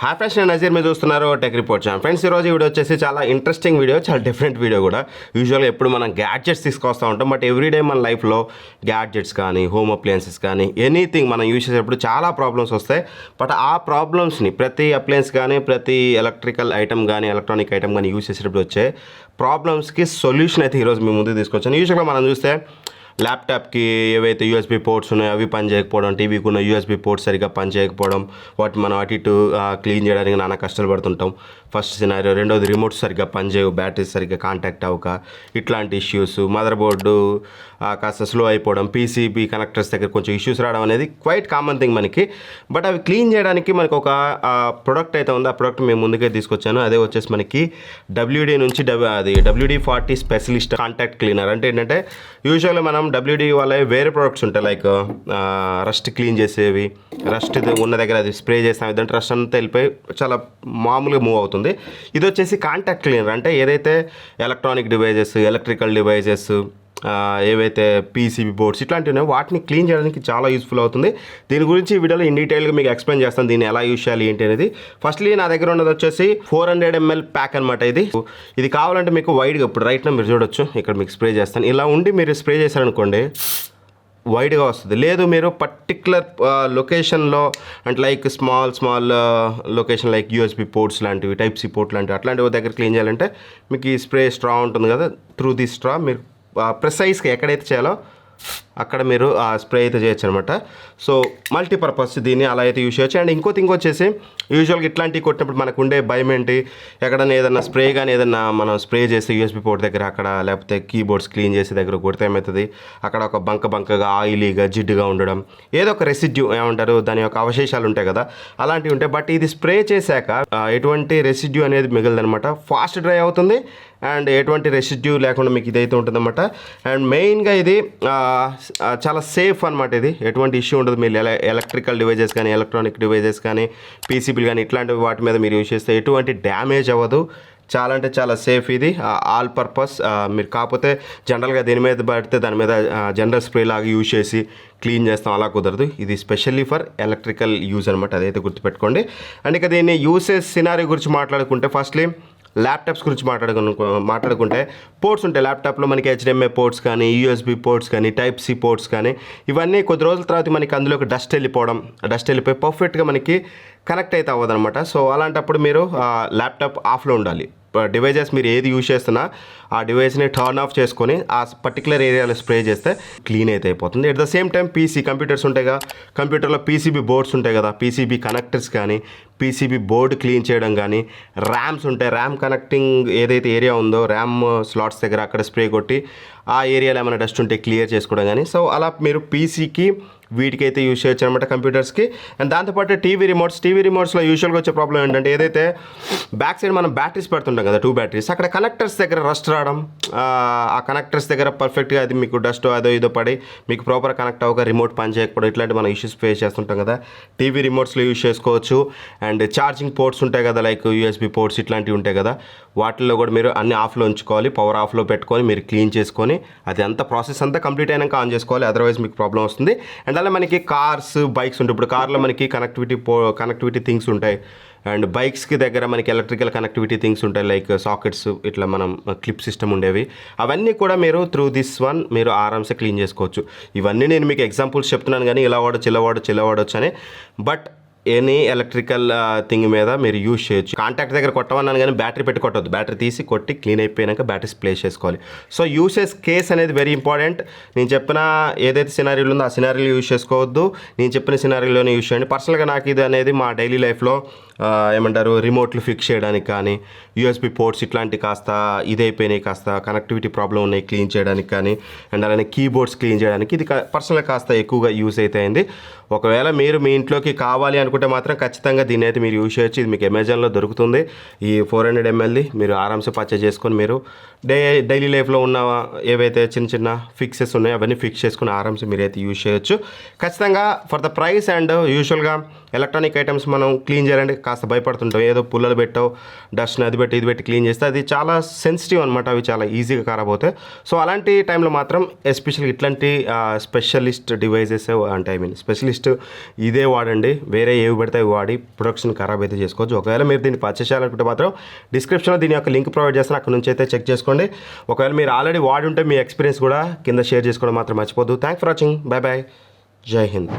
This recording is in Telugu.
హాయ్ ఫ్రెండ్స్, నేను నజీర్ మీరు చూస్తున్నారు టెక్ రిపోర్ట్ ఛానల్. ఫ్రెండ్స్, ఈరోజు వీడియో వచ్చేసి చాలా ఇంట్రెస్టింగ్ వీడియో, చాలా డిఫరెంట్ వీడియో కూడా. యూజువల్గా ఎప్పుడు మనం గ్యాడ్జెట్స్ తీసుకొస్తూ ఉంటాం, బట్ ఎవ్రీడే మన లైఫ్లో గ్యాడ్జెట్స్ కానీ హోమ్ అప్లయన్సెస్ కానీ ఎనీథింగ్ మనం యూజ్ చేసేటప్పుడు చాలా ప్రాబ్లమ్స్ వస్తాయి. బట్ ఆ ప్రాబ్లమ్స్ని ప్రతి అప్లయన్స్ కానీ ప్రతి ఎలక్ట్రికల్ ఐటమ్ కానీ ఎలక్ట్రానిక్ ఐటమ్ కానీ యూజ్ చేసేటప్పుడు వచ్చే ప్రాబ్లమ్స్కి సొల్యూషన్ అయితే ఈరోజు మేము ముందుకు తీసుకొచ్చాను. యూజువల్గా మనం చూస్తే ల్యాప్టాప్కి ఏవైతే యూఎస్బీ పోర్ట్స్ ఉన్నాయో అవి పని చేయకపోవడం, టీవీకి ఉన్న యూఎస్బీ పోర్ట్స్ సరిగ్గా పని చేయకపోవడం, వాటిని మనం అటు ఇటు క్లీన్ చేయడానికి నానా కష్టాలు పడుతుంటాం. First scenario. రెండోది రిమోట్స్ సరిగ్గా పనిచేయవు, బ్యాటరీస్ సరిగ్గా కాంటాక్ట్ అవ్వక ఇట్లాంటి ఇష్యూస్, మదర్ బోర్డు కాస్త స్లో అయిపోవడం, పీసీబీ కనెక్టర్స్ దగ్గర కొంచెం ఇష్యూస్ రావడం అనేది క్వైట్ కామన్ థింగ్ మనకి. బట్ అవి క్లీన్ చేయడానికి మనకు ఒక ప్రొడక్ట్ అయితే ఉంది. ఆ ప్రొడక్ట్ మేము ముందుకే తీసుకొచ్చాను. అదే వచ్చేసి మనకి డబ్ల్యూడీ నుంచి అది WD-40 స్పెషలిస్ట్ కాంటాక్ట్ క్లీనర్. అంటే ఏంటంటే యూజువల్గా మనం WD వాళ్ళ వేరే ప్రొడక్ట్స్ ఉంటాయి, లైక్ రస్ట్ క్లీన్ చేసేవి, రస్ట్ ఉన్న దగ్గర అది స్ప్రే చేస్తాం, ఇదంటే రస్ట్ అంతా వెళ్ళిపోయి చాలా మామూలుగా మూవ్ అవుతుంది. ఇది వచ్చేసి కాంటాక్ట్ క్లీనర్. అంటే ఏదైతే ఎలక్ట్రానిక్ డివైజెస్, ఎలక్ట్రికల్ డివైజెస్, ఏవైతే పీసీబీ బోర్డ్స్ ఇట్లాంటివి ఉన్నాయో వాటిని క్లీన్ చేయడానికి చాలా యూస్ఫుల్ అవుతుంది. దీని గురించి ఈ వీడియోలో ఇన్ డీటెయిల్గా మీకు ఎక్స్ప్లెయిన్ చేస్తాను, దీన్ని ఎలా యూజ్ చేయాలి ఏంటి అనేది. ఫస్ట్లీ నా దగ్గర ఉన్నది వచ్చేసి 400 ml ప్యాక్ అనమాట. ఇది కావాలంటే మీకు వైడ్గా ఇప్పుడు రైట్న మీరు చూడొచ్చు, ఇక్కడ మీకు స్ప్రే చేస్తాను. ఇలా ఉండి మీరు స్ప్రే చేశారనుకోండి వైడ్గా వస్తుంది. లేదు మీరు పర్టిక్యులర్ లొకేషన్లో అంటే like small location like USB ports లాంటివి, టైప్ సి పోర్ట్ లాంటివి అట్లాంటివి దగ్గర క్లీన్ చేయాలంటే మీకు ఈ స్ప్రే స్ట్రా ఉంటుంది కదా, త్రూ ది స్ట్రా మీరు ప్రిసైజ్గా ఎక్కడైతే చేయాలో అక్కడ మీరు ఆ స్ప్రే అయితే చేయొచ్చు అనమాట. సో మల్టీపర్పస్ దీన్ని అలా అయితే యూజ్ చేయొచ్చు. అండ్ ఇంకొచ్చేసి యూజువల్గా ఇట్లాంటివి కొట్టినప్పుడు మనకు ఉండే భయం ఏంటి, ఎక్కడైనా ఏదైనా స్ప్రే కానీ ఏదైనా మనం స్ప్రే చేస్తే యూఎస్బీ పోర్ట్ దగ్గర అక్కడ, లేకపోతే కీబోర్డ్స్ క్లీన్ చేసే దగ్గర కొడితే ఏమవుతుంది, అక్కడ ఒక బంకగా ఆయిలీగా జిడ్డుగా ఉండడం, ఏదో ఒక రెసిడ్యూ ఏమంటారు దాని యొక్క అవశేషాలు ఉంటాయి కదా, అలాంటివి ఉంటాయి. బట్ ఇది స్ప్రే చేశాక ఎటువంటి రెసిడ్యూ అనేది మిగలదనమాట, ఫాస్ట్ డ్రై అవుతుంది అండ్ ఎటువంటి రెసిడ్యూ లేకుండా మీకు ఇదైతే ఉంటుందన్నమాట. అండ్ మెయిన్గా ఇది చాలా సేఫ్ అనమాట. ఇది ఎటువంటి ఇష్యూ ఉండదు. మీరు ఎలక్ట్రికల్ డివైజెస్ కానీ ఎలక్ట్రానిక్ డివైజెస్ కానీ పీసీబీలు కానీ ఇట్లాంటి వాటి మీద మీరు యూజ్ చేస్తే ఎటువంటి డ్యామేజ్ అవ్వదు. చాలా అంటే చాలా సేఫ్ ఇది, ఆల్ పర్పస్. మీరు కాకపోతే జనరల్గా దీని మీద పడితే దాని మీద జనరల్ స్ప్రే లాగా యూజ్ చేసి క్లీన్ చేస్తాం, అలా కుదరదు. ఇది స్పెషల్లీ ఫర్ ఎలక్ట్రికల్ యూజ్ అనమాట, అదైతే గుర్తుపెట్టుకోండి. అండ్ ఇక దీన్ని యూసేజ్ సినారీ గురించి మాట్లాడుకుంటే ఫస్ట్లీ ల్యాప్టాప్స్ గురించి మాట్లాడుకుంటే పోర్ట్స్ ఉంటాయి ల్యాప్టాప్లో మనకి. HDMI పోర్ట్స్ కానీ యూఎస్బీ పోర్ట్స్ కానీ టైప్ సి పోర్ట్స్ కానీ ఇవన్నీ కొద్ది రోజుల తర్వాత మనకి అందులోకి డస్ట్ వెళ్ళిపోయి పర్ఫెక్ట్గా మనకి కనెక్ట్ అయితే అవ్వదనమాట. సో అలాంటప్పుడు మీరు ల్యాప్టాప్ ఆఫ్లో ఉండాలి. డివైజెస్ మీరు ఏది యూజ్ చేస్తున్నా ఆ డివైస్ని టర్న్ ఆఫ్ చేసుకొని ఆ పర్టికులర్ ఏరియాలో స్ప్రే చేస్తే క్లీన్ అయితే అయిపోతుంది. At the same time computers ఉంటాయి కదా, కంప్యూటర్లో పీసీబీ బోర్డ్స్ ఉంటాయి కదా, పీసీబీ కనెక్టర్స్ కానీ పీసీబీ బోర్డు క్లీన్ చేయడం కానీ, ర్యామ్స్ ఉంటాయి, ర్యామ్ కనెక్టింగ్ ఏదైతే ఏరియా ఉందో ర్యామ్ స్లాట్స్ దగ్గర అక్కడ స్ప్రే కొట్టి ఆ ఏరియాలో ఏమైనా డస్ట్ ఉంటే క్లియర్ చేసుకోవడం కానీ. సో అలా మీరు పీసీకి వీటికైతే యూజ్ చేయొచ్చు అనమాట, కంప్యూటర్స్కి. అండ్ దాంతోపాటు టీవీ రిమోట్స్లో యూజువల్గా వచ్చే ప్రాబ్లం ఏంటంటే ఏదైతే బ్యాక్ సైడ్ మనం బ్యాటరీస్ పెడుతుంటాం కదా, 2 బ్యాటరీస్, అక్కడ కనెక్టర్స్ దగ్గర రస్ట్ రావడం, ఆ కనెక్టర్స్ దగ్గర పర్ఫెక్ట్గా అది మీకు డస్ట్ అదో ఇదో పడి మీకు ప్రాపర్ కనెక్ట్ అవ్వక రిమోట్ పని చేయకపోవడం, ఇట్లాంటి మనం ఇష్యూస్ ఫేస్ చేస్తుంటాం కదా. టీవీ రిమోట్స్లో యూజ్ చేసుకోవచ్చు. అండ్ ఛార్జింగ్ పోర్ట్స్ ఉంటాయి కదా, లైక్ యూఎస్బీ పోర్ట్స్ ఇట్లాంటివి ఉంటాయి కదా, వాటిల్లో కూడా మీరు అన్ని ఆఫ్లో ఉంచుకోవాలి, పవర్ ఆఫ్లో పెట్టుకొని మీరు క్లీన్ చేసుకొని అది అంతా ప్రాసెస్ అంతా కంప్లీట్ అయినాక ఆన్ చేసుకోవాలి, అదర్వైజ్ మీకు ప్రాబ్లం వస్తుంది. అండ్ అలా మనకి కార్స్, బైక్స్ ఉంటాయి. ఇప్పుడు కార్లో మనకి కనెక్టివిటీ థింగ్స్ ఉంటాయి, అండ్ బైక్స్కి దగ్గర మనకి ఎలక్ట్రికల్ కనెక్టివిటీ థింగ్స్ ఉంటాయి, లైక్ సాకెట్స్, ఇట్లా మనం క్లిప్ సిస్టమ్ ఉండేవి. అవన్నీ కూడా మీరు త్రూ దిస్ వన్ మీరు ఆరామ్సే క్లీన్ చేసుకోవచ్చు. ఇవన్నీ నేను మీకు ఎగ్జాంపుల్స్ చెప్తున్నాను కానీ ఇలా వాడొచ్చు అని. బట్ ఎనీ ఎలక్ట్రికల్ థింగ్ మీద మీరు యూజ్ చేయొచ్చు. కాంటాక్ట్ దగ్గర కొట్టమన్నాను కానీ బ్యాటరీ పెట్టి కొట్టొద్దు, బ్యాటరీ తీసి కొట్టి క్లీన్ అయిపోయాక బ్యాటరీస్ ప్లేస్ చేసుకోవాలి. సో యూసేజ్ కేస్ అనేది వెరీ ఇంపార్టెంట్. నేను చెప్పిన ఏదైతే సినారీలు ఉందో ఆ సినారీలు యూజ్ చేసుకోవద్దు, నేను చెప్పిన సినారీలోనే యూజ్ చేయండి. పర్సనల్గా నాకు ఇది అనేది మా డైలీ లైఫ్లో రిమోట్లు ఫిక్స్ చేయడానికి కానీ, యూఎస్బీ పోర్ట్స్ ఇట్లాంటి కాస్త ఇదైపోయినాయి, కాస్త కనెక్టివిటీ ప్రాబ్లం ఉన్నాయి క్లీన్ చేయడానికి కానీ, అండ్ అలానే కీబోర్డ్స్ క్లీన్ చేయడానికి ఇది పర్సనల్గా కాస్త ఎక్కువగా యూజ్ అయితే అయింది. ఒకవేళ మీరు మీ ఇంట్లోకి కావాలి అనుకుంటే మాత్రం ఖచ్చితంగా దీన్ని అయితే మీరు యూజ్ చేయొచ్చు. ఇది మీకు అమెజాన్లో దొరుకుతుంది. ఈ 400 mlది మీరు ఆరామ్సే పర్చేజ్ చేసుకొని మీరు డైలీ లైఫ్లో ఉన్న ఏవైతే చిన్న ఫిక్సెస్ ఉన్నాయో అవన్నీ ఫిక్స్ చేసుకుని ఆరామ్సే మీరైతే యూజ్ చేయొచ్చు ఖచ్చితంగా. ఫర్ ద ప్రైస్ అండ్ యూజువల్గా ఎలక్ట్రానిక్ ఐటమ్స్ మనం క్లీన్ చేయాలంటే కాస్త భయపడుతుంటాం, ఏదో పుల్లలు పెట్టావు డస్ట్ని అది పెట్టి ఇది పెట్టి క్లీన్ చేస్తే అది చాలా సెన్సిటివ్ అనమాట, అవి చాలా ఈజీగా ఖరాబ్ అవుతాయి. సో అలాంటి టైంలో మాత్రం ఎస్పెషల్లీ ఇట్లాంటి స్పెషలిస్ట్ డివైజెస్ అంటే స్పెషలిస్ట్ ఇదే వాడండి. వేరే ఏవి పెడితే అవి వాడి ప్రొడక్షన్ ఖరాబ్ అయితే చేసుకోవచ్చు. ఒకవేళ మీరు దీన్ని పర్చేస్ చేయాలనుకుంటే మాత్రం డిస్క్రిప్షన్లో దీని యొక్క లింక్ ప్రొవైడ్ చేస్తాను, అక్కడ నుంచి అయితే చెక్ చేసుకోండి. ఒకవేళ మీరు ఆల్రెడీ వాడి ఉంటే మీ ఎక్స్పీరియన్స్ కూడా కింద షేర్ చేసుకోవడం మాత్రం మర్చిపోద్దు. Thank for watching. Bye bye. జై హింద్.